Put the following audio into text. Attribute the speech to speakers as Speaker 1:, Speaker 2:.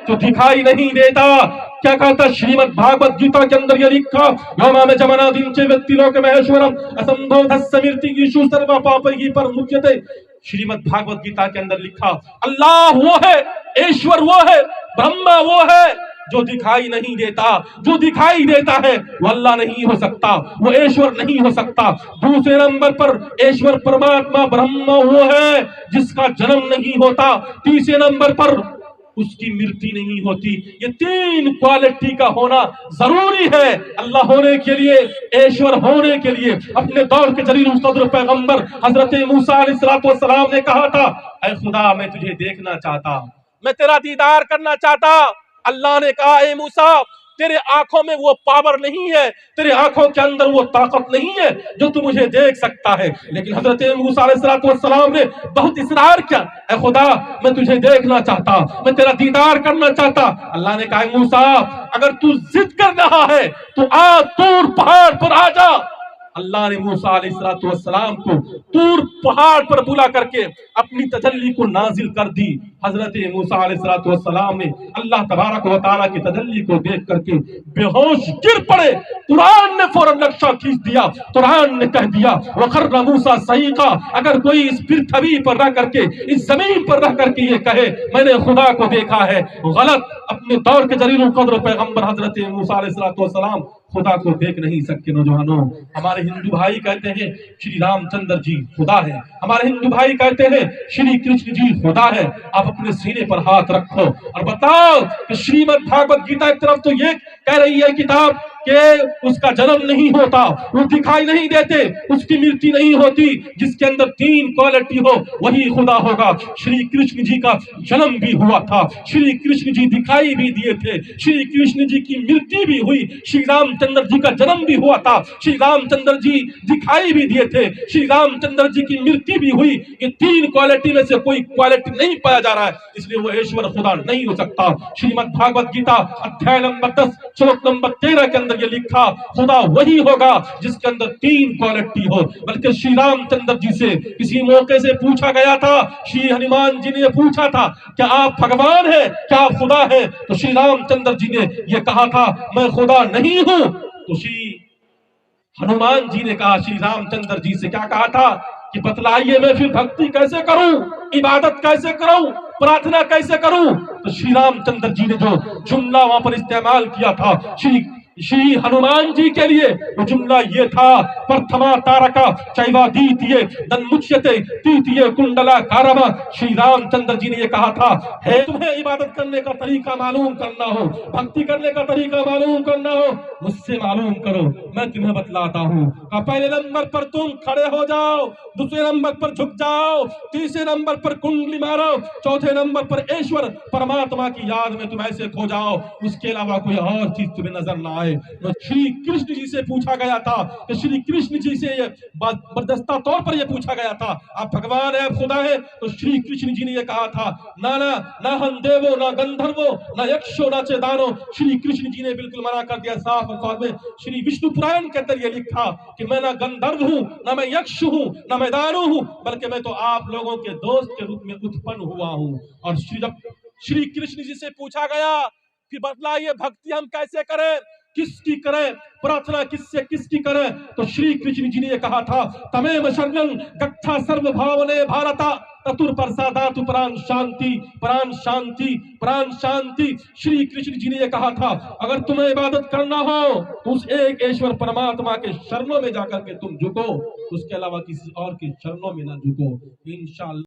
Speaker 1: जो दिखाई नहीं देता। क्या कहता श्रीमद् भागवत गीता के अंदर ये लिखा, योमा में जमनादीन चे व्यक्ति लोक महेश्वरम असंभोधस्य कीर्तिगीषु सर्व पापैः परमुच्यते। श्रीमद् भागवत गीता के अंदर लिखा, अल्लाह वो है, ईश्वर वो है, ब्रह्मा वो है जो दिखाई नहीं देता। जो दिखाई देता है वो अल्लाह नहीं हो सकता, वो ईश्वर नहीं हो सकता। दूसरे नंबर पर ईश्वर परमात्मा ब्रह्मा वो है जिसका जन्म नहीं होता। तीसरे नंबर पर उसकी मृत्यु नहीं होती। ये तीन क्वालिटी का होना जरूरी है अल्लाह होने के लिए, ईश्वर होने के लिए। अपने दौर के जलील सदर पैगंबर हजरत मूसा अलैहिस्सलाम ने कहा था, ऐ खुदा मैं तुझे देखना चाहता, मैं तेरा दीदार करना चाहता। अल्लाह ने कहा, ए मूसा तेरे आंखों में वो पावर नहीं है, तेरे आंखों के अंदर वो ताकत नहीं है जो तू मुझे देख सकता है। लेकिन हजरत मूसा अलैहिस्सलाम ने बहुत इसरार किया, ऐ खुदा मैं तुझे देखना चाहता, मैं तेरा दीदार करना चाहता। अल्लाह ने कहा, मूसा अगर तू जिद कर रहा है तो आ तूर पहाड़ पर आ जा। अल्लाह ने मूसा अलैहिस्सलाम को तूर पहाड़ पर बुला करके अपनी तजल्ली को नाजिल कर दी। हजरत मूसा अलैहिस्सलाम ने अल्लाह तबारक व तआला की तजल्ली को देख करके बेहोश गिर पड़े। कुरान ने फौरन नक्शा खींच दिया, कुरान ने कह दिया, वखर्र मूसा सईका। अगर कोई इस पृथ्वी पर रह करके, इस जमीन पर रह करके ये कहे मैंने खुदा को देखा है, गलत। अपने दौर के जलील कद्र पैगंबर हजरत मूसा अलैहिस्सलाम खुदा को देख नहीं सकते। नौजवानों, हमारे हिंदू भाई कहते हैं श्री रामचंद्र जी खुदा है, हमारे हिंदू भाई कहते हैं श्री कृष्ण जी खुदा है। आप अपने सीने पर हाथ रखो और बताओ कि श्रीमद् भागवत गीता एक तरफ तो ये कह रही है किताब कि उसका जन्म नहीं होता, वो दिखाई नहीं देते, उसकी मृत्यु नहीं होती। जिसके अंदर तीन क्वालिटी हो वही खुदा होगा। श्री कृष्ण जी का जन्म भी हुआ था, श्री कृष्ण जी दिखाई भी दिए थे, श्री कृष्ण जी की मृत्यु भी हुई, श्री रामचंद्र जी का जन्म भी हुआ था, श्री रामचंद्र जी दिखाई भी दिए थे, श्री रामचंद्र जी की मृत्यु भी हुई। ये तीन क्वालिटी में से कोई क्वालिटी नहीं पाया जा रहा है, इसलिए वो ईश्वर खुदा नहीं हो सकता। श्रीमद् भागवत गीता अध्याय नंबर 10 श्लोक नंबर 13 के अंदर ये लिखा, खुदा वही होगा जिसके अंदर तीन क्वालिटी हो। बल्कि श्री रामचंद्र जी से किसी मौके से पूछा गया था, श्री हनुमान जी ने पूछा था क्या आप भगवान हैं, क्या आप खुदा हैं? तो श्री रामचंद्र जी ने ये कहा था मैं खुदा नहीं हूं। तो श्री हनुमान जी ने कहा श्री रामचंद्र जी से क्या कहा था कि बतलाइए मैं फिर भक्ति कैसे करूं, इबादत कैसे करूं, प्रार्थना कैसे करूं? तो श्री रामचंद्र जी ने जो जुमला वहां पर इस्तेमाल किया था श्री हनुमान जी के लिए, वो जुमला ये था, प्रथमा तारका चैवा द्वितीय तन्मुच्यते तृतीय कुंडला कारवा। श्री रामचंद्र जी ने ये कहा था, है तुम्हें इबादत करने का तरीका मालूम करना हो, भक्ति करने का तरीका मालूम करना हो, मुझसे मालूम करो, मैं तुम्हें बतलाता हूँ। पहले नंबर पर तुम खड़े हो जाओ, दूसरे नंबर पर झुक जाओ, तीसरे नंबर पर कुंडली मारो, चौथे नंबर पर ईश्वर परमात्मा की याद में तुम ऐसे खो जाओ, उसके अलावा कोई और चीज तुम्हें नजर ना आए। तो श्री कृष्ण जी से पूछा गया था कि श्री कृष्ण जी से ये बर्दस्ता तौर पर ये पूछा गया था आप भगवान है, आप खुदा है? तो श्री कृष्ण जी ने ये कहा था ना ना ना हम देवो ना गंधर्वो ना यक्षो ना चेदानो। श्री कृष्ण जी ने बिल्कुल मना कर दिया साफ अल्फाज में। श्री विष्णु पुराण के अंदर ये लिखा कि मैं ना गंधर्व हूं, ना मैं यक्ष हूं, ना मैं दानव हूं, बल्कि मैं तो आप लोगों के दोस्त के रूप में उत्पन्न हुआ हूं। और जब श्री कृष्ण जी से पूछा गया कि बतलाइए भक्ति हम कैसे करें, किसकी करें, प्रार्थना किसकी करें? तो श्री कृष्ण जी ने ये कहा था तमेव शरणं गच्छ सर्व भावने भारता ततुर प्रसादातु प्राण शांति प्राण शांति प्राण शांति। श्री कृष्ण जी ने ये कहा था अगर तुम्हें इबादत करना हो तो उस एक ईश्वर परमात्मा के शरणों में जाकर के तुम झुको, उसके अलावा किसी और के चरणों में ना झुको। इंशाअल्लाह।